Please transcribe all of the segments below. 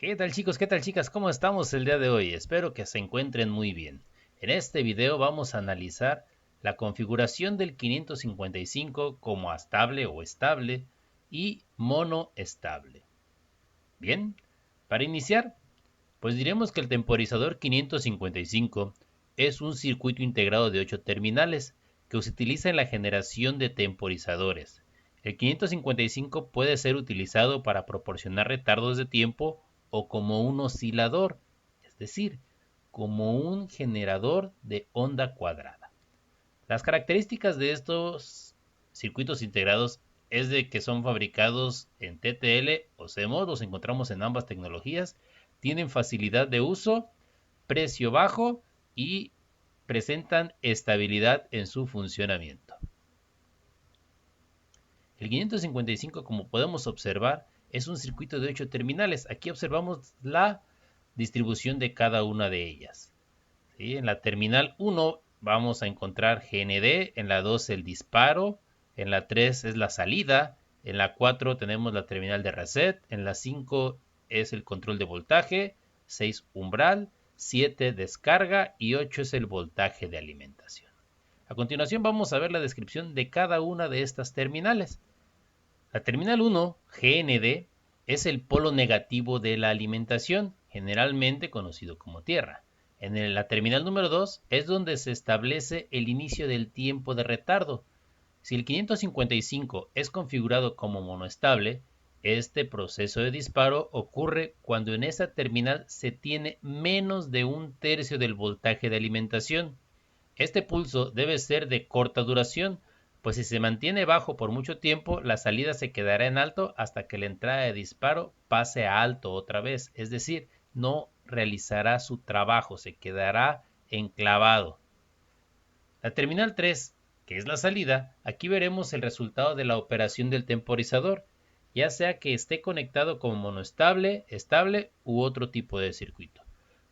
¿Qué tal chicos? ¿Qué tal chicas? ¿Cómo estamos el día de hoy? Espero que se encuentren muy bien. En este video vamos a analizar la configuración del 555 como astable o estable y monoestable. Bien, para iniciar, pues diremos que el temporizador 555 es un circuito integrado de 8 terminales que se utiliza en la generación de temporizadores. El 555 puede ser utilizado para proporcionar retardos de tiempo o como un oscilador, es decir, como un generador de onda cuadrada. Las características de estos circuitos integrados es de que son fabricados en TTL o CMOS, los encontramos en ambas tecnologías, tienen facilidad de uso, precio bajo y presentan estabilidad en su funcionamiento. El 555, como podemos observar, es un circuito de 8 terminales. Aquí observamos la distribución de cada una de ellas. ¿Sí? En la terminal 1 vamos a encontrar GND, en la 2 el disparo, en la 3 es la salida, en la 4 tenemos la terminal de reset, en la 5 es el control de voltaje, 6 umbral, 7 descarga y 8 es el voltaje de alimentación. A continuación vamos a ver la descripción de cada una de estas terminales. La terminal 1, GND, es el polo negativo de la alimentación, generalmente conocido como tierra. En la terminal número 2 es donde se establece el inicio del tiempo de retardo. Si el 555 es configurado como monoestable, este proceso de disparo ocurre cuando en esa terminal se tiene menos de un tercio del voltaje de alimentación. Este pulso debe ser de corta duración, pues si se mantiene bajo por mucho tiempo, la salida se quedará en alto hasta que la entrada de disparo pase a alto otra vez, es decir, no realizará su trabajo, se quedará enclavado. La terminal 3, que es la salida, aquí veremos el resultado de la operación del temporizador, ya sea que esté conectado como monoestable, estable u otro tipo de circuito.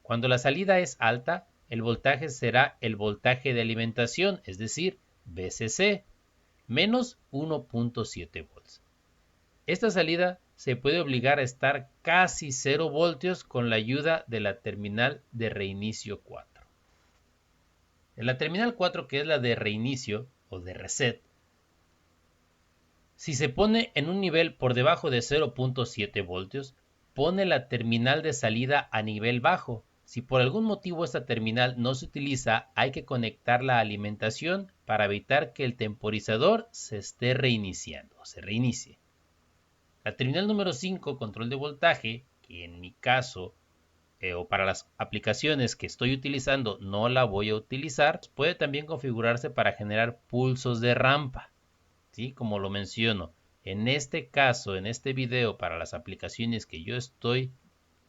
Cuando la salida es alta, el voltaje será el voltaje de alimentación, es decir, VCC, menos 1.7 volts. Esta salida se puede obligar a estar casi 0 voltios con la ayuda de la terminal de reinicio 4. En la terminal 4, que es la de reinicio o de reset, si se pone en un nivel por debajo de 0.7 voltios, pone la terminal de salida a nivel bajo. Si por algún motivo esta terminal no se utiliza, hay que conectar la alimentación para evitar que el temporizador se esté reiniciando, se reinicie. La terminal número 5, control de voltaje, que en mi caso o para las aplicaciones que estoy utilizando no la voy a utilizar, puede también configurarse para generar pulsos de rampa. ¿Sí? Como lo menciono, en este caso, en este video, para las aplicaciones que yo estoy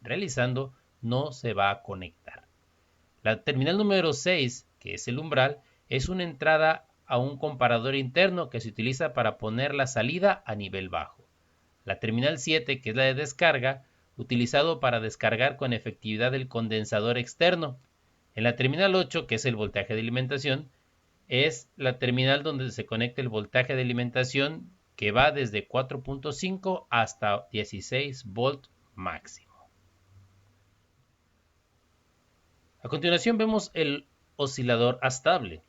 realizando, no se va a conectar. La terminal número 6, que es el umbral, es una entrada a un comparador interno que se utiliza para poner la salida a nivel bajo. La terminal 7, que es la de descarga, utilizado para descargar con efectividad el condensador externo. En la terminal 8, que es el voltaje de alimentación, es la terminal donde se conecta el voltaje de alimentación que va desde 4.5 hasta 16 volt máximo. A continuación vemos el oscilador estable.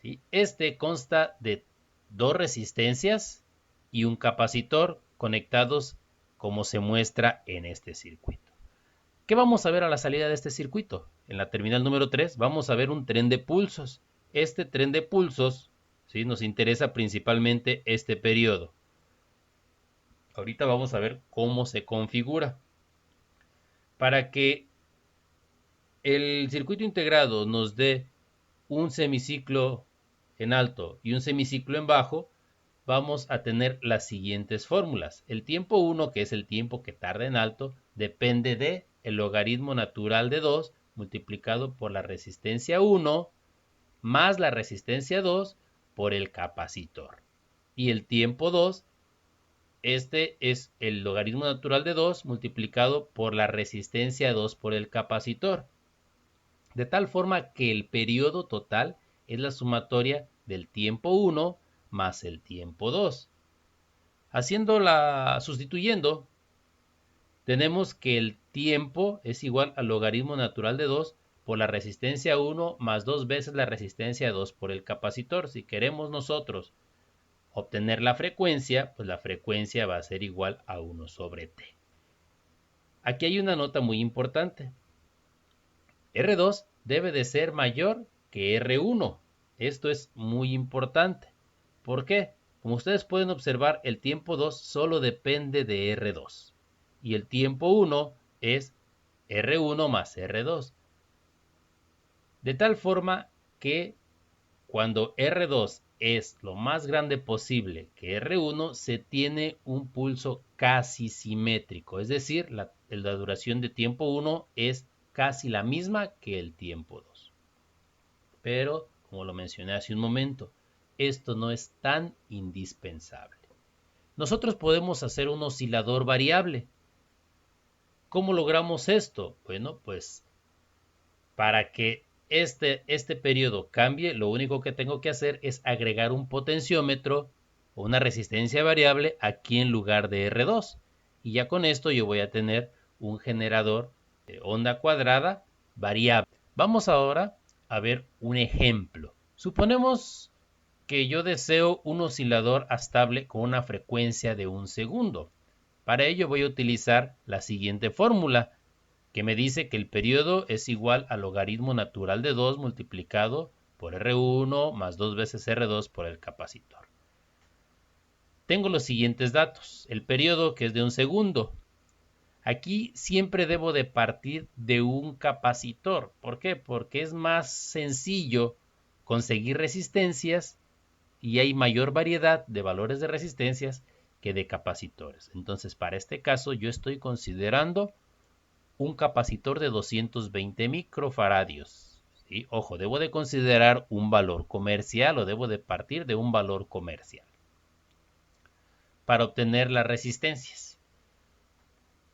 ¿Sí? Este consta de dos resistencias y un capacitor conectados como se muestra en este circuito. ¿Qué vamos a ver a la salida de este circuito? En la terminal número 3 vamos a ver un tren de pulsos. Este tren de pulsos, ¿sí? Nos interesa principalmente este periodo. Ahorita vamos a ver cómo se configura. Para que el circuito integrado nos dé un semiciclo en alto y un semiciclo en bajo, vamos a tener las siguientes fórmulas. El tiempo 1, que es el tiempo que tarda en alto, depende de el logaritmo natural de 2 multiplicado por la resistencia 1 más la resistencia 2 por el capacitor. Y el tiempo 2, este es el logaritmo natural de 2 multiplicado por la resistencia 2 por el capacitor. De tal forma que el periodo total es la sumatoria del tiempo 1 más el tiempo 2. Sustituyendo, tenemos que el tiempo es igual al logaritmo natural de 2 por la resistencia 1 más 2 veces la resistencia 2 por el capacitor. Si queremos nosotros obtener la frecuencia, pues la frecuencia va a ser igual a 1 sobre T. Aquí hay una nota muy importante. R2 debe de ser mayor que R1. Esto es muy importante. ¿Por qué? Como ustedes pueden observar, el tiempo 2 solo depende de R2. Y el tiempo 1 es R1 más R2. De tal forma que cuando R2 es lo más grande posible que R1, se tiene un pulso casi simétrico. Es decir, la duración de tiempo 1 es casi la misma que el tiempo 2. Pero, como lo mencioné hace un momento, esto no es tan indispensable. Nosotros podemos hacer un oscilador variable. ¿Cómo logramos esto? Bueno, pues para que este periodo cambie, lo único que tengo que hacer es agregar un potenciómetro o una resistencia variable aquí en lugar de R2. Y ya con esto yo voy a tener un generador de onda cuadrada variable. Vamos ahora a ver un ejemplo. Suponemos que yo deseo un oscilador estable con una frecuencia de 1 segundo. Para ello voy a utilizar la siguiente fórmula, que me dice que el periodo es igual al logaritmo natural de 2 multiplicado por R1 más 2 veces R2 por el capacitor. Tengo los siguientes datos. El periodo, que es de 1 segundo. Aquí siempre debo de partir de un capacitor. ¿Por qué? Porque es más sencillo conseguir resistencias y hay mayor variedad de valores de resistencias que de capacitores. Entonces, para este caso, yo estoy considerando un capacitor de 220 microfaradios. ¿Sí? Ojo, debo de considerar un valor comercial o debo de partir de un valor comercial para obtener las resistencias.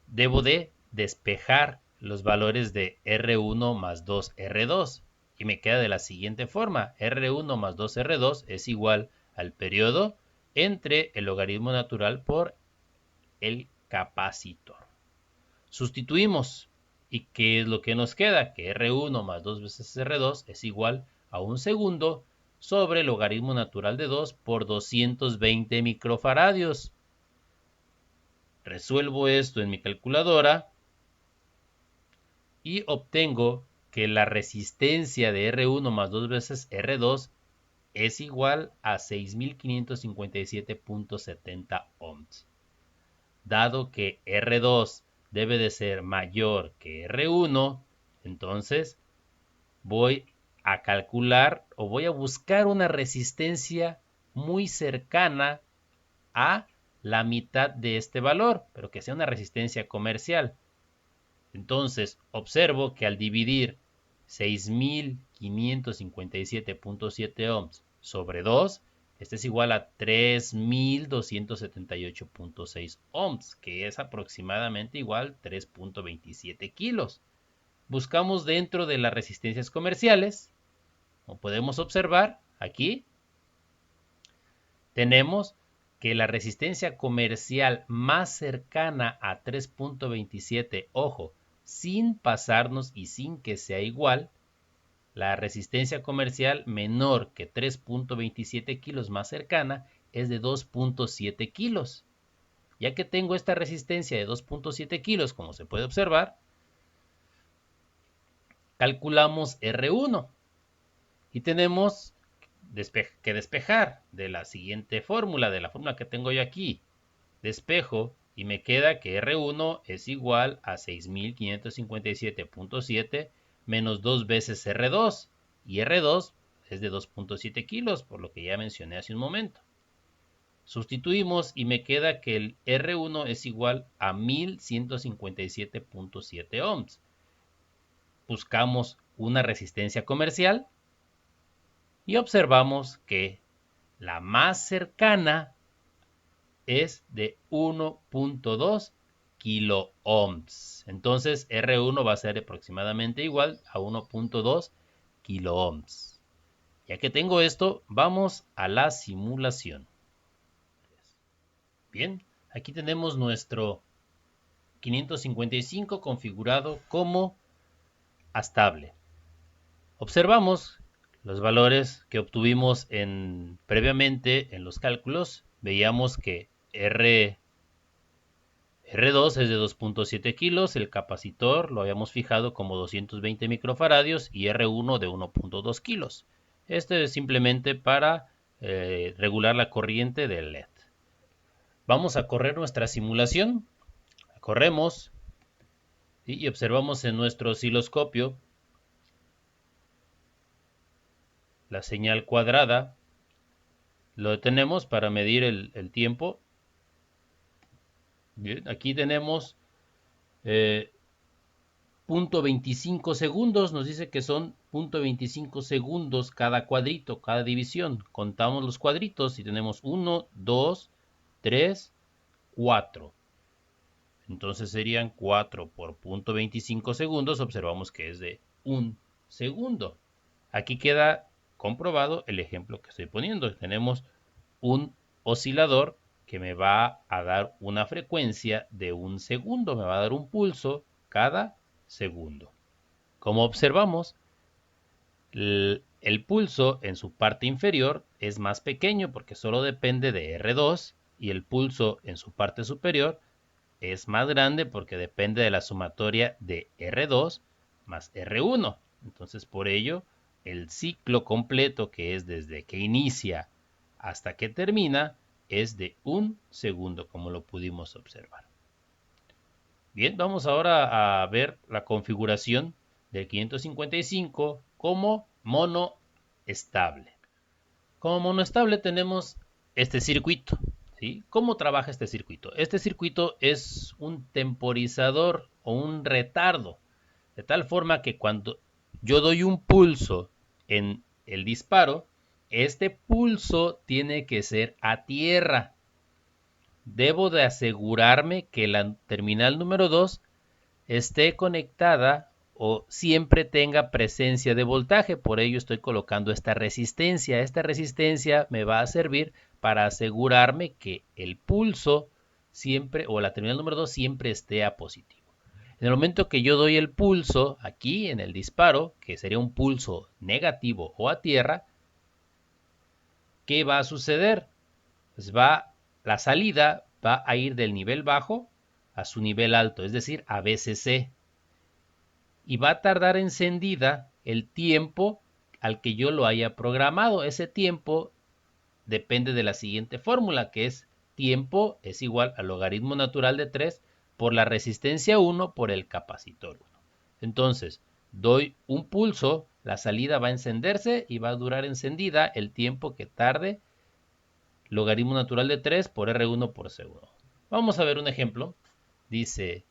Debo de despejar los valores de R1 más 2R2 y me queda de la siguiente forma. R1 más 2R2 es igual al periodo entre el logaritmo natural por el capacitor. Sustituimos. ¿Y qué es lo que nos queda? Que R1 más 2 veces R2 es igual a 1 segundo sobre el logaritmo natural de 2 por 220 microfaradios. Resuelvo esto en mi calculadora y obtengo que la resistencia de R1 más 2 veces R2 es igual a 6.557.70 ohms. Dado que R2 debe de ser mayor que R1, entonces voy a calcular o voy a buscar una resistencia muy cercana a la mitad de este valor, pero que sea una resistencia comercial. Entonces observo que al dividir 6.557.7 ohms sobre 2, este es igual a 3.278.6 ohms, que es aproximadamente igual 3.27 kilos. Buscamos dentro de las resistencias comerciales, como podemos observar aquí, tenemos que la resistencia comercial más cercana a 3.27, ojo, sin pasarnos y sin que sea igual, la resistencia comercial menor que 3.27 kilos más cercana es de 2.7 kilos. Ya que tengo esta resistencia de 2.7 kilos, como se puede observar, calculamos R1 y tenemos que despejar de la siguiente fórmula, de la fórmula que tengo yo aquí. Despejo y me queda que R1 es igual a 6.557.7 menos 2 veces R2. Y R2 es de 2.7 kilos, por lo que ya mencioné hace un momento. Sustituimos y me queda que el R1 es igual a 1.157.7 ohms. Buscamos una resistencia comercial y observamos que la más cercana es de 1.2 kilo ohms. Entonces R1 va a ser aproximadamente igual a 1.2 kilo ohms. Ya que tengo esto, vamos a la simulación. Bien, aquí tenemos nuestro 555 configurado como estable. Observamos los valores que obtuvimos previamente en los cálculos. Veíamos que R2 es de 2.7 kilos, el capacitor lo habíamos fijado como 220 microfaradios y R1 de 1.2 kilos. Esto es simplemente para regular la corriente del LED. Vamos a correr nuestra simulación. La corremos y observamos en nuestro osciloscopio la señal cuadrada. Lo detenemos para medir el tiempo. Bien, aquí tenemos 0.25 segundos, nos dice que son 0.25 segundos cada cuadrito, cada división. Contamos los cuadritos y tenemos 1, 2, 3, 4. Entonces serían 4 por 0.25 segundos, observamos que es de 1 segundo. Aquí queda comprobado el ejemplo que estoy poniendo. Tenemos un oscilador que me va a dar una frecuencia de 1 segundo, me va a dar un pulso cada segundo. Como observamos, el pulso en su parte inferior es más pequeño porque solo depende de R2 y el pulso en su parte superior es más grande porque depende de la sumatoria de R2 más R1. Entonces, por ello, el ciclo completo, que es desde que inicia hasta que termina, es de 1 segundo, como lo pudimos observar. Bien, vamos ahora a ver la configuración del 555 como mono estable. Como mono estable tenemos este circuito. ¿Sí? ¿Cómo trabaja este circuito? Este circuito es un temporizador o un retardo, de tal forma que cuando yo doy un pulso en el disparo, este pulso tiene que ser a tierra. Debo de asegurarme que la terminal número 2 esté conectada o siempre tenga presencia de voltaje. Por ello estoy colocando esta resistencia. Esta resistencia me va a servir para asegurarme que el pulso siempre, o la terminal número 2 siempre esté a positivo. En el momento que yo doy el pulso aquí en el disparo, que sería un pulso negativo o a tierra, ¿qué va a suceder? Pues la salida va a ir del nivel bajo a su nivel alto, es decir, a VCC. Y va a tardar encendida el tiempo al que yo lo haya programado. Ese tiempo depende de la siguiente fórmula, que es tiempo es igual al logaritmo natural de 3 por la resistencia 1 por el capacitor 1. Entonces, doy un pulso, la salida va a encenderse y va a durar encendida el tiempo que tarde, logaritmo natural de 3 por R1 por segundo. Vamos a ver un ejemplo. Dice,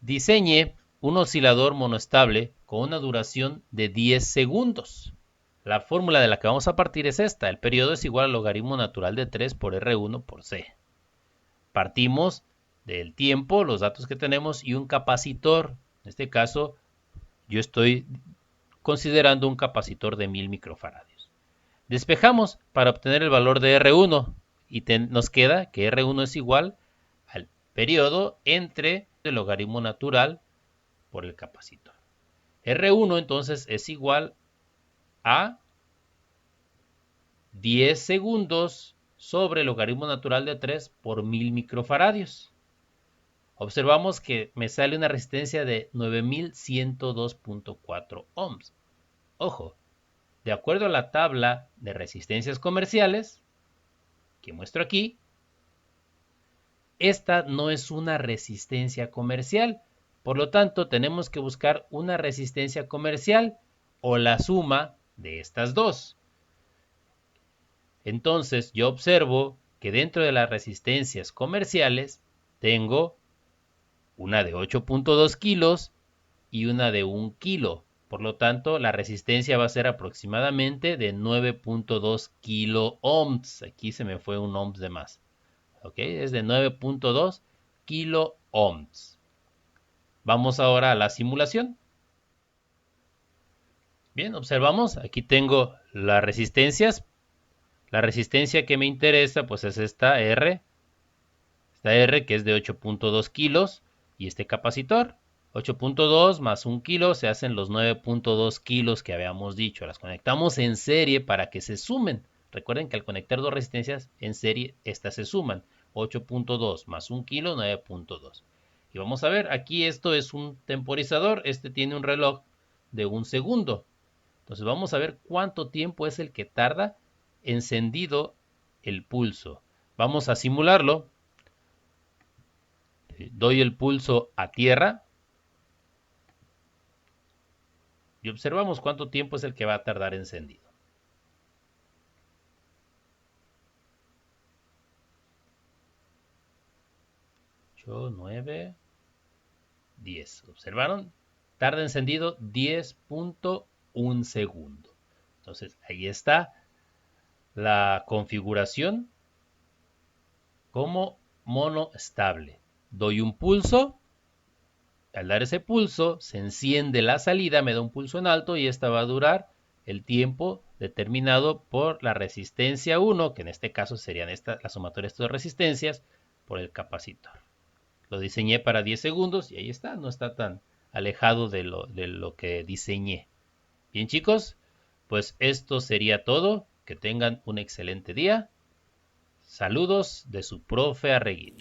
diseñe un oscilador monoestable con una duración de 10 segundos. La fórmula de la que vamos a partir es esta. El periodo es igual al logaritmo natural de 3 por R1 por C. Partimos del tiempo, los datos que tenemos y un capacitor. En este caso, yo estoy considerando un capacitor de 1000 microfaradios. Despejamos para obtener el valor de R1 y nos queda que R1 es igual al periodo entre el logaritmo natural por el capacitor. R1 entonces es igual a 10 segundos sobre el logaritmo natural de 3 por 1000 microfaradios. Observamos que me sale una resistencia de 9102.4 ohms. Ojo, de acuerdo a la tabla de resistencias comerciales que muestro aquí, esta no es una resistencia comercial. Por lo tanto, tenemos que buscar una resistencia comercial o la suma de estas dos. Entonces, yo observo que dentro de las resistencias comerciales tengo una de 8.2 kilos y una de 1 kilo. Por lo tanto, la resistencia va a ser aproximadamente de 9.2 kilo ohms. Aquí se me fue un ohms de más. ¿Ok? Es de 9.2 kilo ohms. Vamos ahora a la simulación. Bien, observamos. Aquí tengo las resistencias. La resistencia que me interesa pues es esta R. Esta R que es de 8.2 kilos. Y este capacitor, 8.2 más 1 kilo, se hacen los 9.2 kilos que habíamos dicho. Las conectamos en serie para que se sumen. Recuerden que al conectar dos resistencias en serie, estas se suman. 8.2 más 1 kilo, 9.2. Y vamos a ver, aquí esto es un temporizador. Este tiene un reloj de 1 segundo. Entonces vamos a ver cuánto tiempo es el que tarda encendido el pulso. Vamos a simularlo. Doy el pulso a tierra y observamos cuánto tiempo es el que va a tardar encendido. 8, 9, 10. ¿Observaron? Tarda encendido 10.1 segundo. Entonces ahí está la configuración como mono estable. Doy un pulso. Al dar ese pulso, se enciende la salida, me da un pulso en alto y esta va a durar el tiempo determinado por la resistencia 1, que en este caso serían la sumatoria de estas dos resistencias, por el capacitor. Lo diseñé para 10 segundos y ahí está, no está tan alejado de lo que diseñé. Bien chicos, pues esto sería todo. Que tengan un excelente día. Saludos de su profe Arreguín.